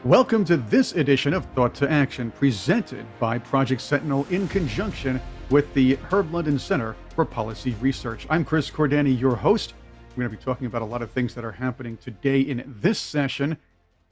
Welcome to this edition of Thought to Action, presented by Project Sentinel in conjunction with the Herb London Center for Policy Research. I'm Chris Cordani, your host. We're going to be talking about a lot of things that are happening today in this session.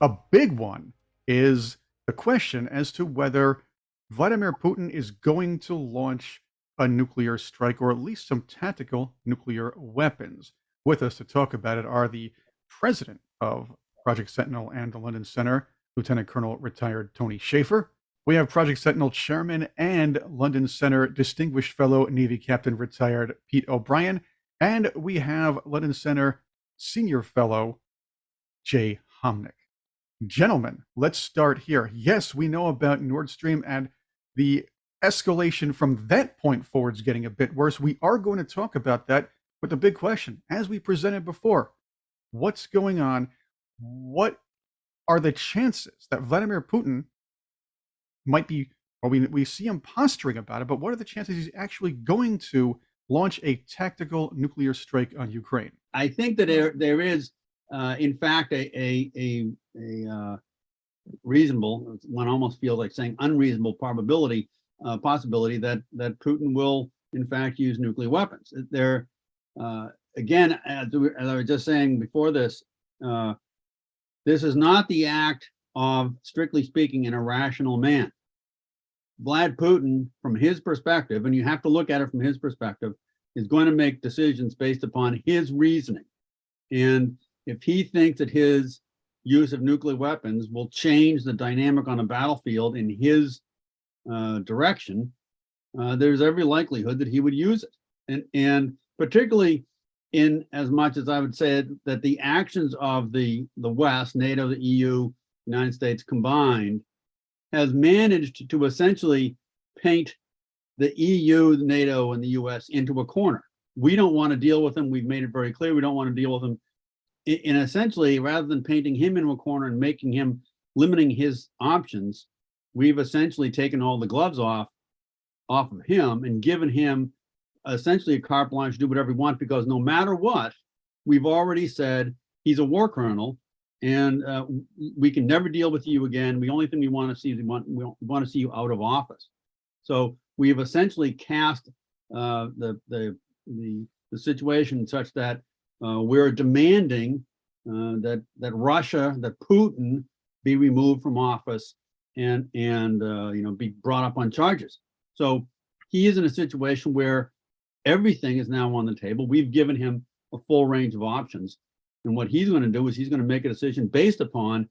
A big one is the question as to whether Vladimir Putin is going to launch a nuclear strike, or at least some tactical nuclear weapons. With us to talk about it are the president of Project Sentinel and the London Center, Lieutenant Colonel retired Tony Schaefer. We have Project Sentinel Chairman and London Center Distinguished Fellow Navy Captain retired Pete O'Brien. And we have London Center Senior Fellow Jay Homnick. Gentlemen, let's start here. Yes, we know about Nord Stream, and the escalation from that point forward is getting a bit worse. We are going to talk about that, but the big question, as we presented before, what's going on? What are the chances that Vladimir Putin might be, or we see him posturing about it, but what are the chances he's actually going to launch a tactical nuclear strike on Ukraine? I think that there is, in fact, a reasonable, one almost feels like saying unreasonable possibility that Putin will, in fact, use nuclear weapons. There, again, as I was just saying before this, this is not the act of, strictly speaking, an irrational man. Vlad Putin, from his perspective, and you have to look at it from his perspective, is going to make decisions based upon his reasoning. And if he thinks that his use of nuclear weapons will change the dynamic on a battlefield in his direction, there's every likelihood that he would use it. And particularly in as much as I would say that the actions of the West, NATO, the EU, United States combined, has managed to essentially paint the EU, the NATO, and the US into a corner. We don't want to deal with them. We've made it very clear we don't want to deal with them. And essentially, rather than painting him into a corner and making him, limiting his options, we've essentially taken all the gloves off of him and given him essentially a carte blanche to do whatever he wants, because no matter what, we've already said he's a war criminal, and we can never deal with you again. The only thing we want to see is we want to see you out of office. So we've essentially cast the situation such that we're demanding that Russia, that Putin, be removed from office and be brought up on charges. So he is in a situation where everything is now on the table. We've given him a full range of options. And what he's going to do is he's going to make a decision based upon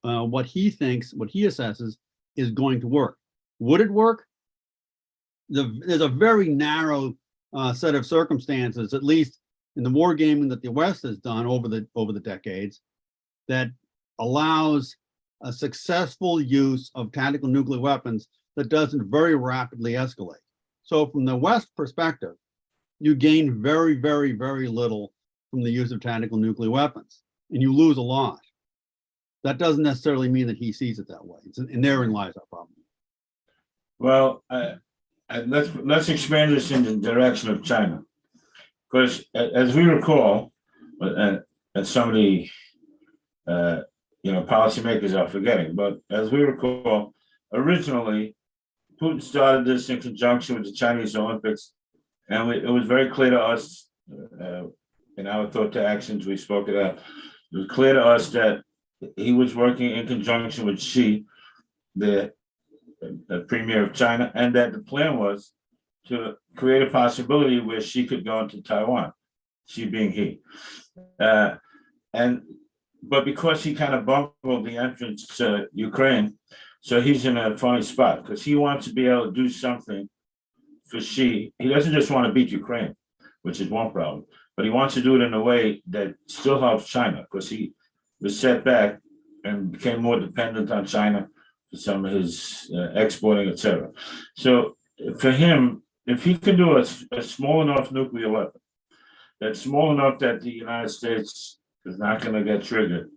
what he thinks, what he assesses is going to work. Would it work? There's a very narrow set of circumstances, at least in the wargaming that the West has done over the decades, that allows a successful use of tactical nuclear weapons that doesn't very rapidly escalate. So from the West perspective, you gain very, very, very little from the use of tactical nuclear weapons, and you lose a lot. That doesn't necessarily mean that he sees it that way. And therein lies our problem. Well, let's expand this in the direction of China, because as we recall, and some of the policymakers are forgetting, but as we recall, originally Putin started this in conjunction with the Chinese Olympics. And it was very clear to us, in our thought to actions, we spoke it out. It was clear to us that he was working in conjunction with Xi, the premier of China, and that the plan was to create a possibility where Xi could go into Taiwan, Xi being he. But because he kind of bungled the entrance to Ukraine, so he's in a funny spot because he wants to be able to do something for Xi. He doesn't just want to beat Ukraine, which is one problem, but he wants to do it in a way that still helps China, because he was set back and became more dependent on China for some of his exporting, etc. So for him, if he can do a small enough nuclear weapon, that's small enough that the United States is not going to get triggered,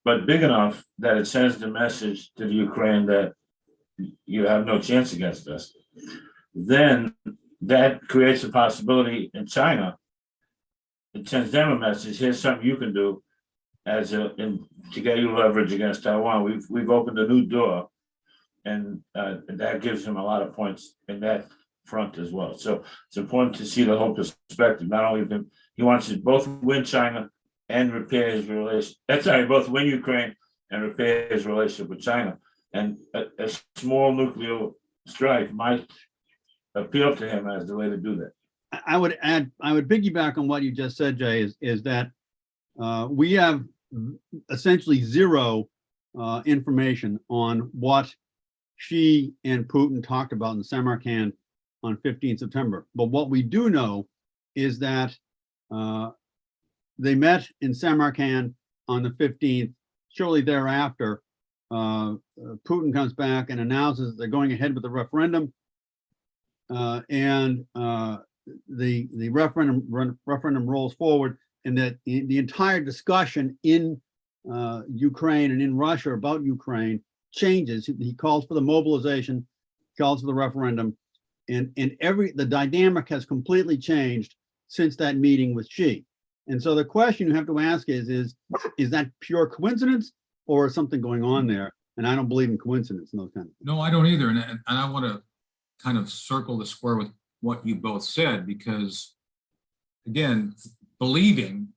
but big enough that it sends the message to the Ukraine that you have no chance against us, then that creates a possibility in China. It sends them a message: here's something you can do to get you leverage against Taiwan. We've opened a new door, and that gives him a lot of points in that front as well. So it's important to see the whole perspective. Not only of him, he wants to both win China and repair his relation. Both win Ukraine and repair his relationship with China. And a small nuclear strike might appeal to him as the way to do that. I would piggyback on what you just said, Jay, is that we have essentially zero information on what Xi and Putin talked about in Samarkand on 15 September. But what we do know is that they met in Samarkand on the 15th. Shortly thereafter, Putin comes back and announces they're going ahead with the referendum, and the referendum rolls forward, and that the entire discussion in Ukraine and in Russia about Ukraine changes. He calls for the mobilization, calls for the referendum, and the dynamic has completely changed since that meeting with Xi. And so the question you have to ask is that pure coincidence or is something going on there? And I don't believe in coincidence and those kind of things. No, I don't either. And I want to kind of circle the square with what you both said, because again, believing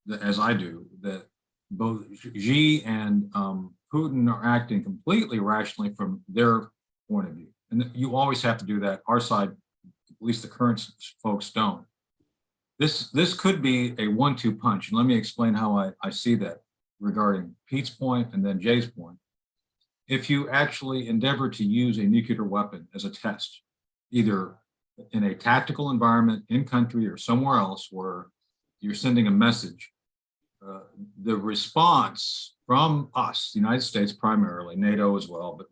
that, as I do, that both Xi and Putin are acting completely rationally from their point of view. And you always have to do that. Our side, at least the current folks, don't. This could be a 1-2 punch. And let me explain how I see that regarding Pete's point and then Jay's point. If you actually endeavor to use a nuclear weapon as a test, either in a tactical environment in country or somewhere else where you're sending a message, the response from us, the United States primarily, NATO as well, but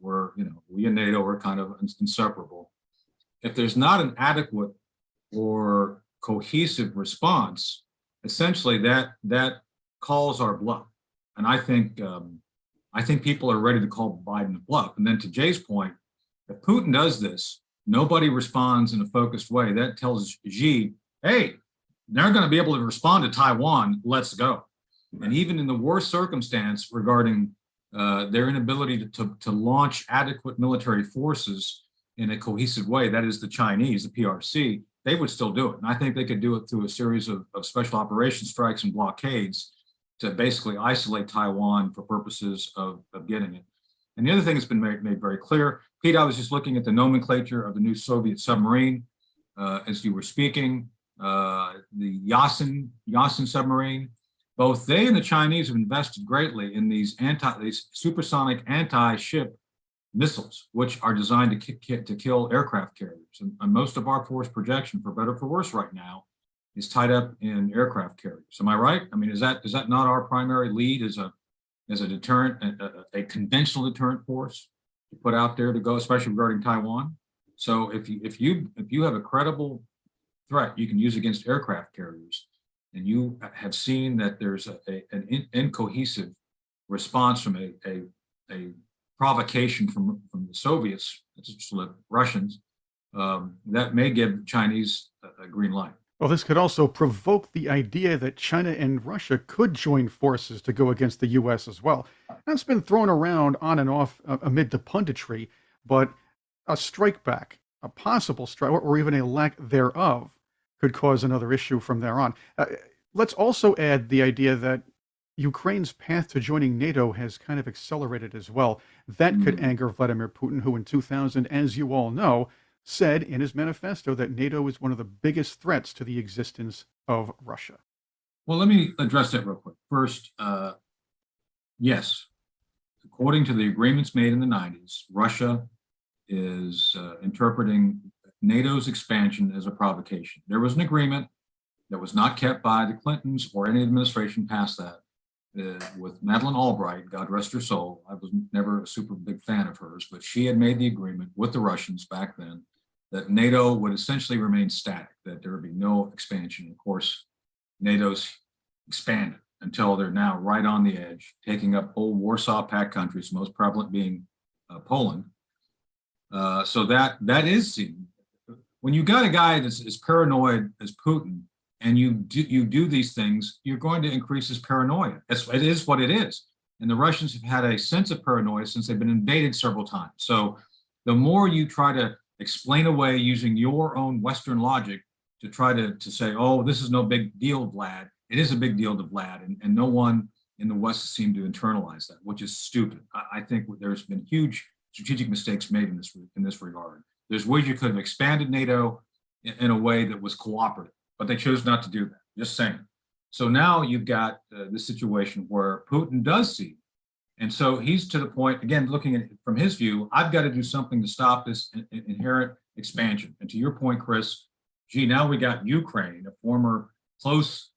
we and NATO are kind of inseparable. If there's not an adequate or cohesive response, essentially that calls our bluff. And I think people are ready to call Biden a bluff. And then to Jay's point, if Putin does this, nobody responds in a focused way. That tells Xi, hey, they're going to be able to respond to Taiwan. Let's go. And even in the worst circumstance regarding their inability to launch adequate military forces in a cohesive way, that is the Chinese, the PRC, they would still do it. And I think they could do it through a series of special operations strikes and blockades to basically isolate Taiwan for purposes of getting it. And the other thing that's been made very clear, Pete, I was just looking at the nomenclature of the new Soviet submarine as you were speaking, the Yasin submarine. Both they and the Chinese have invested greatly in these supersonic anti-ship missiles, which are designed to kill aircraft carriers. And most of our force projection, for better or for worse right now, is tied up in aircraft carriers. Am I right? I mean, is that not our primary lead as a deterrent, a conventional deterrent force to put out there to go, especially regarding Taiwan? So if you have a credible threat you can use against aircraft carriers, and you have seen that there's an incohesive response from a provocation from the Soviets, the Russians, that may give Chinese a green light. Well, this could also provoke the idea that China and Russia could join forces to go against the U.S. as well. That's been thrown around on and off amid the punditry, but a strike back, a possible strike, or even a lack thereof, could cause another issue from there on. Let's also add the idea that Ukraine's path to joining NATO has kind of accelerated as well. That could anger Vladimir Putin, who in 2000, as you all know, said in his manifesto that NATO is one of the biggest threats to the existence of Russia. Well, let me address that real quick. First, yes, according to the agreements made in the 90s, Russia is interpreting NATO's expansion as a provocation. There was an agreement that was not kept by the Clintons or any administration past that. With Madeleine Albright, God rest her soul, I was never a super big fan of hers, but she had made the agreement with the Russians back then that NATO would essentially remain static, that there would be no expansion. Of course, NATO's expanded until they're now right on the edge, taking up old Warsaw Pact countries, most prevalent being Poland. So that is seen. When you got a guy that's as paranoid as Putin, and you do these things, you're going to increase his paranoia. It is what it is. And the Russians have had a sense of paranoia since they've been invaded several times. So the more you try to explain away using your own Western logic to try to say, oh, this is no big deal, Vlad. It is a big deal to Vlad. And no one in the West seemed to internalize that, which is stupid. I think there's been huge strategic mistakes made in this regard. There's ways you could have expanded NATO in a way that was cooperative, but they chose not to do that. Just saying. So now you've got this situation where Putin does see, and so he's to the point, again, looking at it from his view, I've got to do something to stop this inherent expansion. And to your point, Chris, gee, now we got Ukraine, a former close,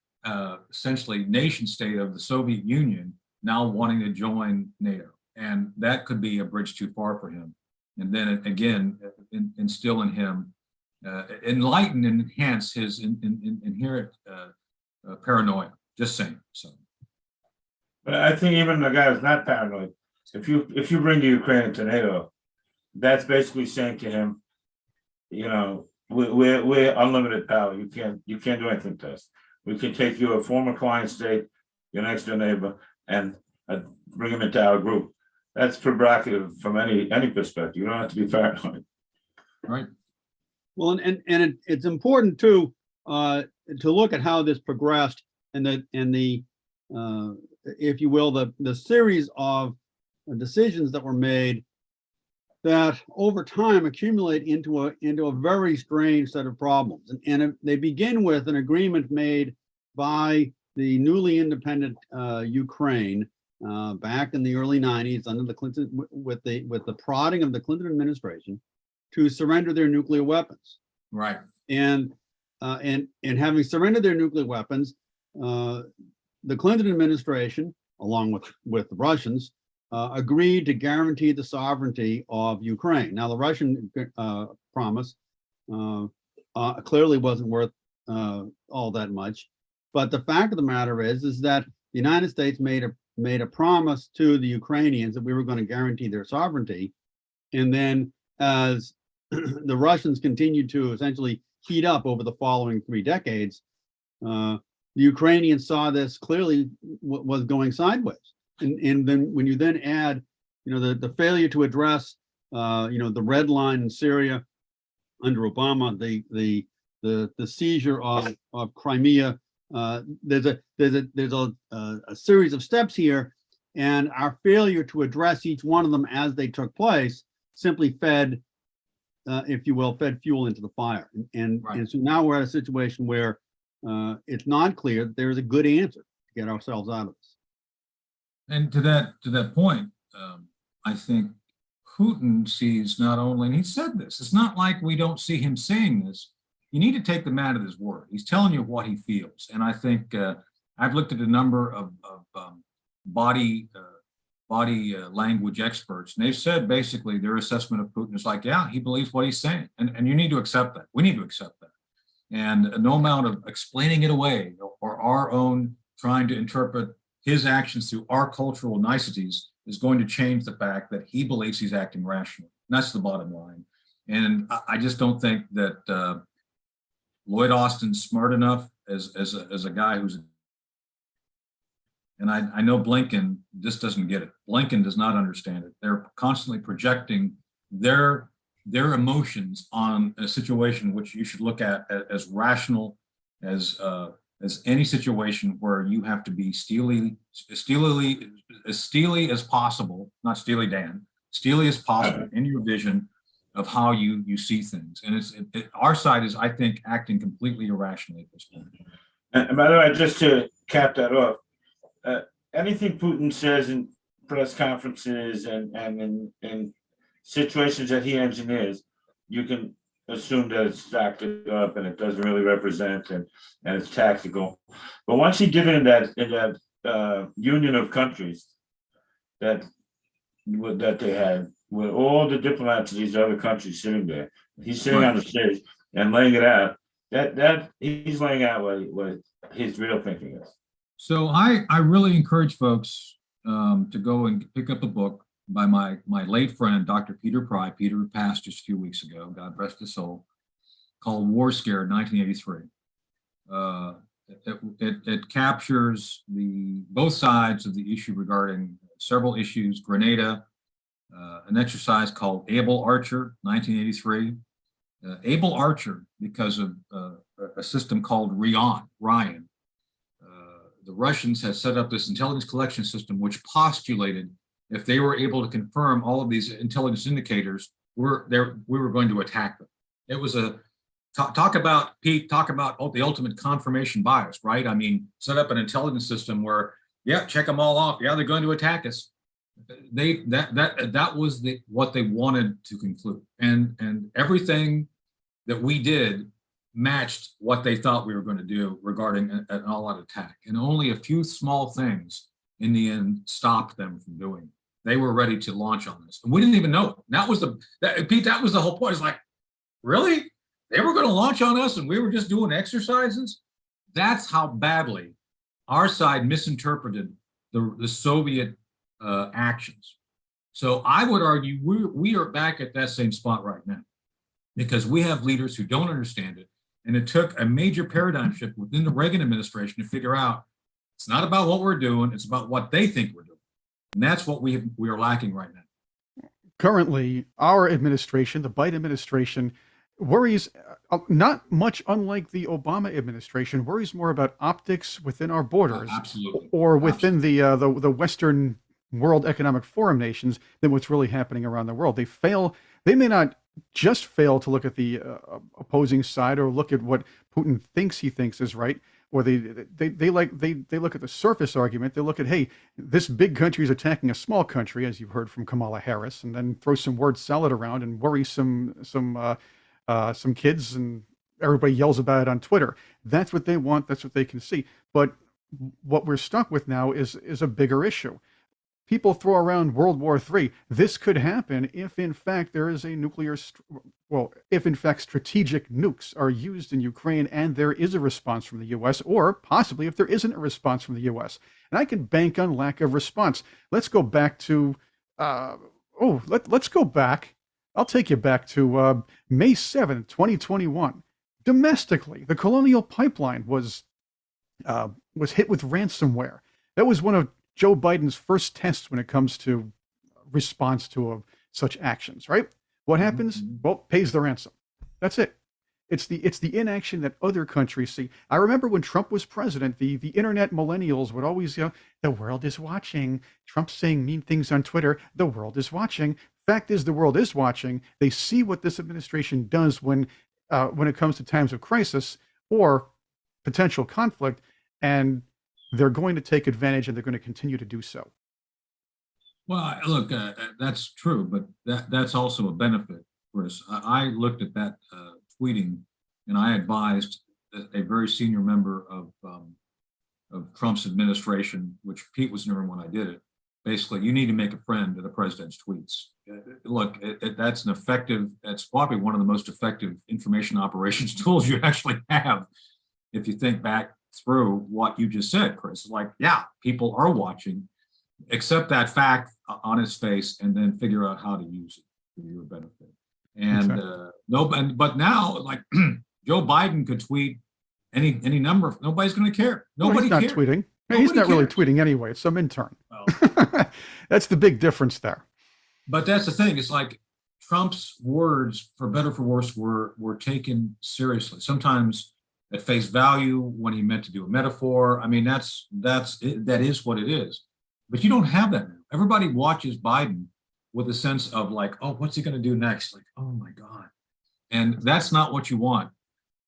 essentially nation state of the Soviet Union, now wanting to join NATO. And that could be a bridge too far for him. And then again, instill in him, enlighten and enhance his inherent paranoia. Just saying. So, But I think even the guy who's not paranoid, if you bring the Ukraine into NATO, that's basically saying to him, you know, we're unlimited power. You can't do anything to us. We can take you, a former client state, your next door neighbor, and bring them into our group. That's provocative from any perspective. You don't have to be paranoid. right. Well, and it's important too to look at how this progressed and the if you will, the series of decisions that were made that over time accumulate into a very strange set of problems. And they begin with an agreement made by the newly independent Ukraine back in the early 90s under the Clinton, with the prodding of the Clinton administration, to surrender their nuclear weapons. Right. And having surrendered their nuclear weapons, the Clinton administration, along with the Russians, agreed to guarantee the sovereignty of Ukraine. Now, the Russian promise clearly wasn't worth all that much, but the fact of the matter is that the United States made a promise to the Ukrainians that we were going to guarantee their sovereignty, and then as the Russians continued to essentially heat up over the following 3 decades, the Ukrainians saw this clearly was going sideways. And then when you then add, the failure to address, the red line in Syria under Obama, the seizure of Crimea, there's a series of steps here, and our failure to address each one of them as they took place simply fed, if you will, fed fuel into the fire. And so now we're at a situation where it's not clear that there's a good answer to get ourselves out of this. And to that point, I think Putin sees not only, and he said this, it's not like we don't see him saying this. You need to take the man at his word. He's telling you what he feels. And I think I've looked at a number of body language experts, and they've said basically their assessment of Putin is like, yeah, he believes what he's saying. And you need to accept that. We need to accept that. And no amount of explaining it away or our own trying to interpret his actions through our cultural niceties is going to change the fact that he believes he's acting rationally. And that's the bottom line. And I just don't think that Lloyd Austin's smart enough as a guy who's, and I know Blinken just doesn't get it. Blinken does not understand it. They're constantly projecting their emotions on a situation which you should look at as rational as any situation where you have to be as steely as possible, not Steely Dan, steely as possible in your vision of how you see things. And our side is, I think, acting completely irrationally at this point. And by the way, just to cap that off, anything Putin says in press conferences and in situations that he engineers, you can assume that it's acted up and it doesn't really represent and it's tactical. But once he did it in that union of countries that they had, with all the diplomats of these other countries sitting there, he's sitting on the stage and laying it out. That he's laying out what his real thinking is. So I really encourage folks to go and pick up a book by my late friend, Dr. Peter Pry. Peter passed just a few weeks ago, God rest his soul, called War Scared, 1983. It captures both sides of the issue regarding several issues. Grenada, an exercise called Able Archer, 1983. Able Archer, because of a system called Ryan. The Russians had set up this intelligence collection system, which postulated if they were able to confirm all of these intelligence indicators, we were going to attack them. It was talk about the ultimate confirmation bias, right? I mean, set up an intelligence system where, yeah, check them all off. Yeah, they're going to attack us. That was what they wanted to conclude, and everything that we did matched what they thought we were going to do regarding an all-out attack, and only a few small things in the end stopped them from doing it. They were ready to launch on this, and we didn't even know it. That was Pete. That was the whole point. It's like, really, they were going to launch on us, and we were just doing exercises. That's how badly our side misinterpreted the Soviet actions. So I would argue we are back at that same spot right now, because we have leaders who don't understand it. And it took a major paradigm shift within the Reagan administration to figure out it's not about what we're doing, it's about what they think we're doing. And that's what we are lacking right now. Currently, our administration, the Biden administration, worries not much unlike the Obama administration, worries more about optics within our borders, Absolutely. or within the Western World Economic Forum nations than what's really happening around the world. They may not just fail to look at the opposing side or look at what Putin thinks he thinks is right, or they look at the surface argument. They look at, hey, this big country is attacking a small country, as you've heard from Kamala Harris, and then throw some word salad around and worry some kids, and everybody yells about it on Twitter. That's what they want. That's what they can see. But what we're stuck with now is a bigger issue. People throw around World War III. This could happen if, in fact, there is a if, in fact, strategic nukes are used in Ukraine and there is a response from the U.S., or possibly if there isn't a response from the U.S. And I can bank on lack of response. Let's go back to, let's go back. I'll take you back to May 7th, 2021. Domestically, the Colonial Pipeline was hit with ransomware. That was one of Joe Biden's first tests when it comes to response to such actions, right? What happens? Well, pays the ransom. That's it. It's the inaction that other countries see. I remember when Trump was president, the internet millennials would always, the world is watching. Trump's saying mean things on Twitter. The world is watching. Fact is, the world is watching. They see what this administration does when it comes to times of crisis or potential conflict, and they're going to take advantage, and they're going to continue to do so. Well, look, that's true, but that's also a benefit, Chris. I looked at that tweeting, and I advised a very senior member of Trump's administration, which Pete was in the room when I did it. Basically, you need to make a friend of the president's tweets. Look, that's probably one of the most effective information operations tools you actually have, if you think back through what you just said, Chris. Like, yeah, people are watching. Accept that fact on its face, and then figure out how to use it for your benefit. And exactly. But now, like Joe Biden could tweet any number of, nobody's going to care. Nobody cares. He's not tweeting. He's not really tweeting anyway. It's some intern. Well, that's the big difference there. But that's the thing. It's like Trump's words, for better or for worse, were taken seriously. Sometimes at face value when he meant to do a metaphor. I mean, that is what it is. But you don't have that now. Everybody watches Biden with a sense of like, oh, what's he going to do next? Like, oh my God. And that's not what you want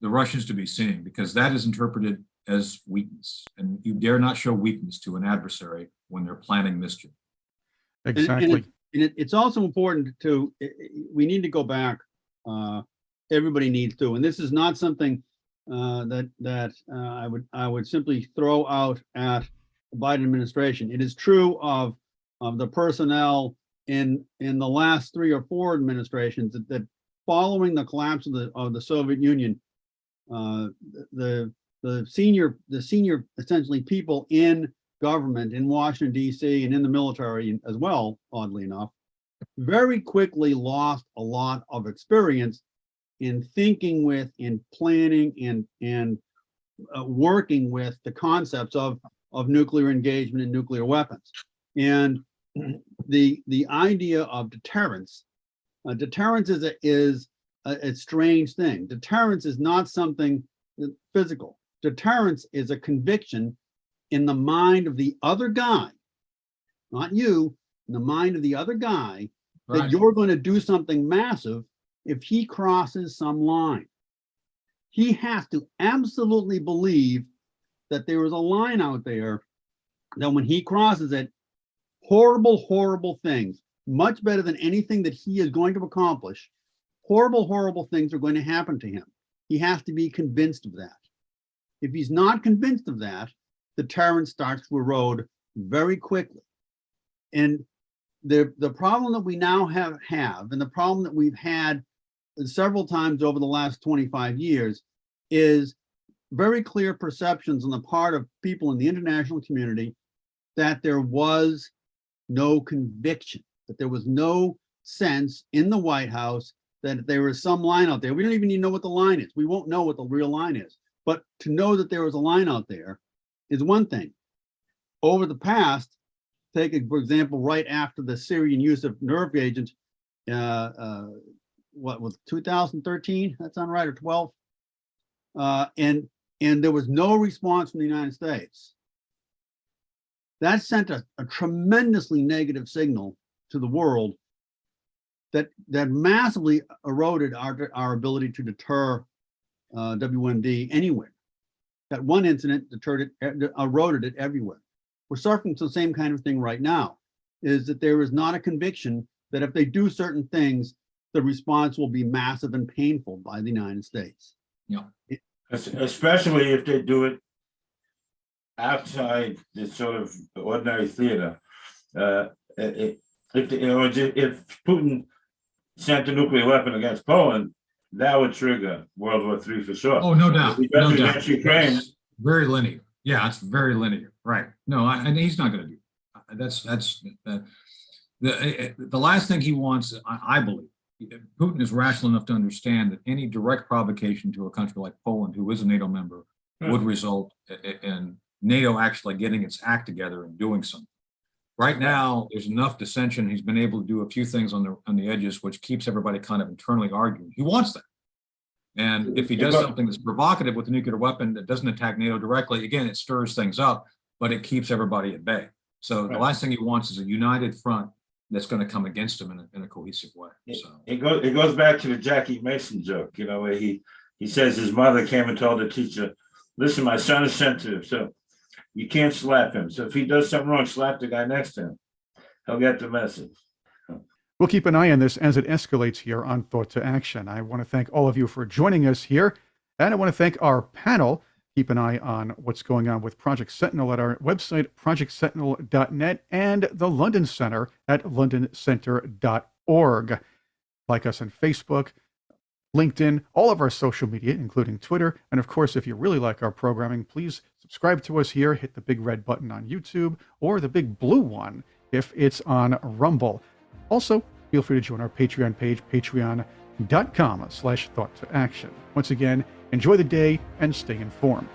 the Russians to be seeing, because that is interpreted as weakness. And you dare not show weakness to an adversary when they're planning mischief. Exactly. And it's also important we need to go back. Everybody needs to, and this is not something that I would simply throw out at the Biden administration. It is true of the personnel in the last 3 or 4 administrations that following the collapse of the Soviet Union, the senior essentially people in government in Washington, D.C. and in the military as well, oddly enough, very quickly lost a lot of experience in thinking with, in planning, and working with the concepts of nuclear engagement and nuclear weapons. And the idea of deterrence, deterrence is a strange thing. Deterrence is not something physical. Deterrence is a conviction in the mind of the other guy, not you, in the mind of the other guy, that Right. you're going to do something massive if he crosses some line. He has to absolutely believe that there is a line out there that when he crosses it, horrible, horrible things, much better than anything that he is going to accomplish, horrible, horrible things are going to happen to him. He has to be convinced of that. If he's not convinced of that, deterrence starts to erode very quickly. And the problem that we now have, and the problem that we've had several times over the last 25 years, is very clear perceptions on the part of people in the international community that there was no conviction, that there was no sense in the White House that there was some line out there. We don't even need to know what the line is. We won't know what the real line is. But to know that there was a line out there is one thing. Over the past, take for example, right after the Syrian use of nerve agents, what was 2013? That sound right, or 12? And there was no response from the United States. That sent a tremendously negative signal to the world that massively eroded our ability to deter WMD anywhere. That one incident eroded it everywhere. We're suffering from the same kind of thing right now, is that there is not a conviction that if they do certain things, the response will be massive and painful by the United States. Yeah. Especially if they do it outside the sort of ordinary theater. If Putin sent a nuclear weapon against Poland, that would trigger World War III for sure. Oh, no doubt. If he does No it doubt. against Ukraine, It's very linear. Yeah, it's very linear. Right. No, and he's not going to do that. The last thing he wants, I believe, Putin is rational enough to understand that any direct provocation to a country like Poland, who is a NATO member, would result in NATO actually getting its act together and doing something. Right now, there's enough dissension. He's been able to do a few things on the edges, which keeps everybody kind of internally arguing. He wants that. And if he does something that's provocative with a nuclear weapon that doesn't attack NATO directly, again, it stirs things up, but it keeps everybody at bay. So the last thing he wants is a united front that's going to come against him in a cohesive way. So it goes back to the Jackie Mason joke, where he says his mother came and told the teacher, listen, my son is sensitive, so you can't slap him. So if he does something wrong, slap the guy next to him. He'll get the message. We'll keep an eye on this as it escalates here on Thought to Action. I want to thank all of you for joining us here. And I want to thank our panel. Keep an eye on what's going on with Project Sentinel at our website, projectsentinel.net, and the London Center at londoncenter.org. Like us on Facebook, LinkedIn, all of our social media, including Twitter. And of course, if you really like our programming, please subscribe to us here. Hit the big red button on YouTube or the big blue one if it's on Rumble. Also, feel free to join our Patreon page, patreon.com/thoughttoaction. Once again, enjoy the day and stay informed.